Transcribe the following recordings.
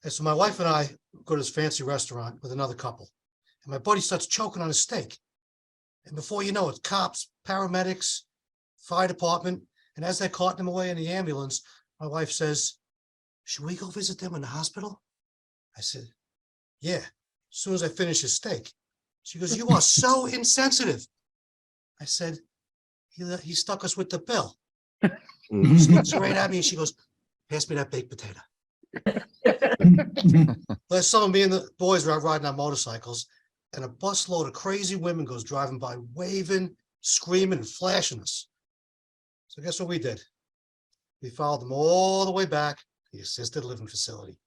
And so my wife and I go to this fancy restaurant with another couple. And my buddy starts choking on a steak. And before you know it, cops, paramedics, fire department. And as they're carting him away in the ambulance, my wife says, should we go visit them in the hospital? I said, yeah, as soon as I finish his steak. She goes, you are so insensitive. I said, he stuck us with the bill. She looks right at me and she goes, pass me that baked potato. Last summer, me and the boys were out riding on motorcycles, and a busload of crazy women goes driving by, waving, screaming, and flashing us. So guess what we did? We followed them all the way back to the assisted living facility.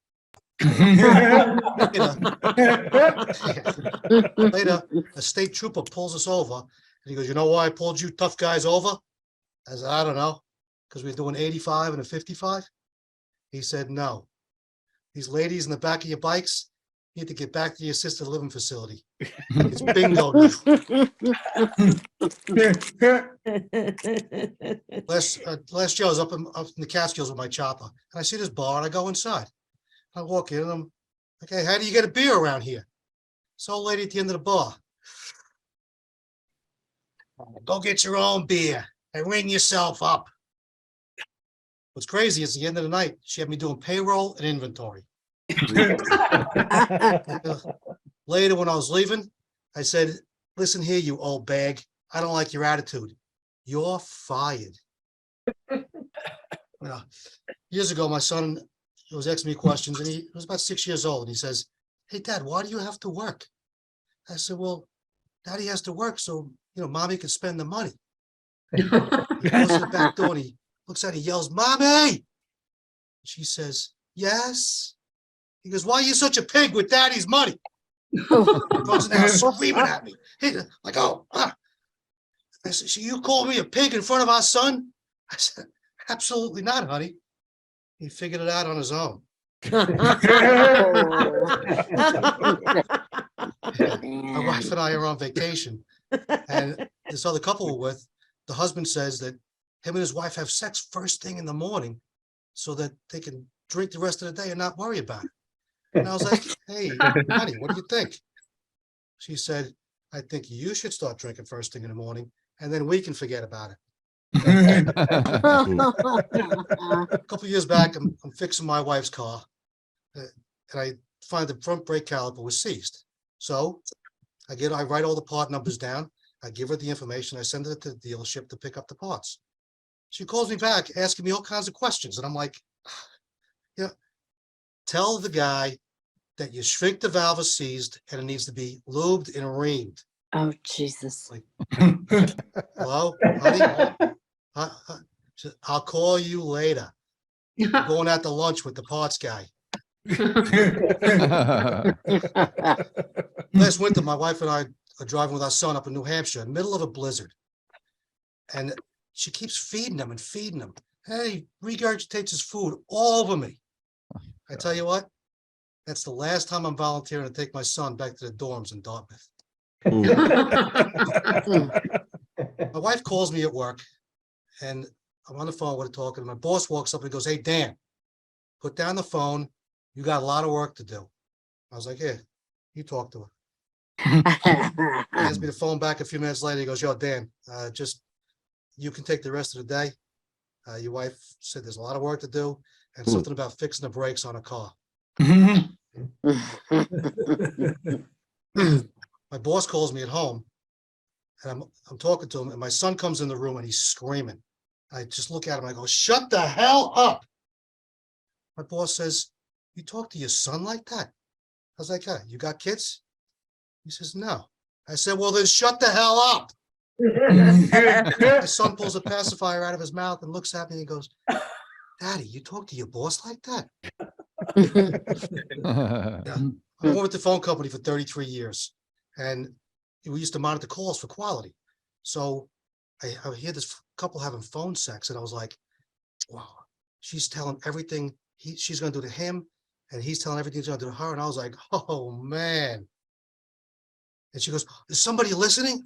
Later, a state trooper pulls us over, and he goes, you know why I pulled you tough guys over? I said, I don't know, because we're doing 85 and a 55. He said, no. These ladies in the back of your bikes need to get back to the assisted living facility. It's bingo now. Last year, I was up in the Catskills with my chopper, and I see this bar, and I go inside. I walk in, and I'm like, hey, how do you get a beer around here? So old lady at the end of the bar. Go get your own beer and ring yourself up. What's crazy is at the end of the night, she had me doing payroll and inventory. Later, when I was leaving, I said, listen here, you old bag. I don't like your attitude. You're fired. Years ago, my son was asking me questions, and he was about 6 years old. And he says, hey, Dad, why do you have to work? I said, well, Daddy has to work so, Mommy can spend the money. He goes to the back door, and he looks at it, he yells, Mommy! She says, yes. He goes, why are you such a pig with Daddy's money? He goes in the house screaming at me. Like, oh. I said, so you call me a pig in front of our son? I said, absolutely not, honey. He figured it out on his own. My wife and I are on vacation, and this other couple we're with, the husband says that him and his wife have sex first thing in the morning so that they can drink the rest of the day and not worry about it. And I was like, hey, honey, what do you think? She said, I think you should start drinking first thing in the morning, and then we can forget about it. A couple of years back, I'm fixing my wife's car, and I find the front brake caliper was seized. So I write all the part numbers down. I give her the information. I send it to the dealership to pick up the parts. She calls me back asking me all kinds of questions. And I'm like, tell the guy that your sphincter valve is seized and it needs to be lubed and reamed. Oh, Jesus. Like, hello, honey? I'll call you later. I'm going out to lunch with the parts guy. Last winter, my wife and I are driving with our son up in New Hampshire in the middle of a blizzard. And she keeps feeding him and feeding him. And he regurgitates his food all over me. I tell you what, that's the last time I'm volunteering to take my son back to the dorms in Dartmouth. My wife calls me at work, and I'm on the phone with her talking. My boss walks up and goes, hey, Dan, put down the phone. You got a lot of work to do. I was like, yeah, you talk to her. Hands me the phone back a few minutes later. He goes, yo, Dan, you can take the rest of the day. Your wife said there's a lot of work to do and something about fixing the brakes on a car. My boss calls me at home, and I'm talking to him, and my son comes in the room and he's screaming. I just look at him. I go, shut the hell up. My boss says, you talk to your son like that? I was like, hey, you got kids? He says, no. I said, well, then shut the hell up. My son pulls a pacifier out of his mouth and looks at me and goes, Daddy, you talk to your boss like that? Yeah. I worked with the phone company for 33 years, and we used to monitor calls for quality. So I hear this couple having phone sex, and I was like, wow, she's telling everything she's going to do to him, and he's telling everything he's going to do to her. And I was like, oh, man. And she goes, is somebody listening?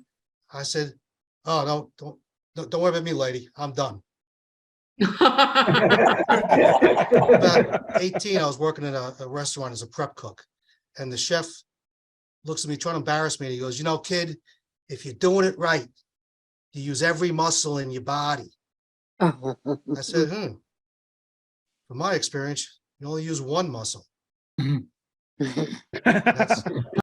I said, oh, no, don't worry about me, lady. I'm done. About 18, I was working in a restaurant as a prep cook. And the chef looks at me trying to embarrass me. And he goes, kid, if you're doing it right, you use every muscle in your body. I said, from my experience, you only use one muscle. That's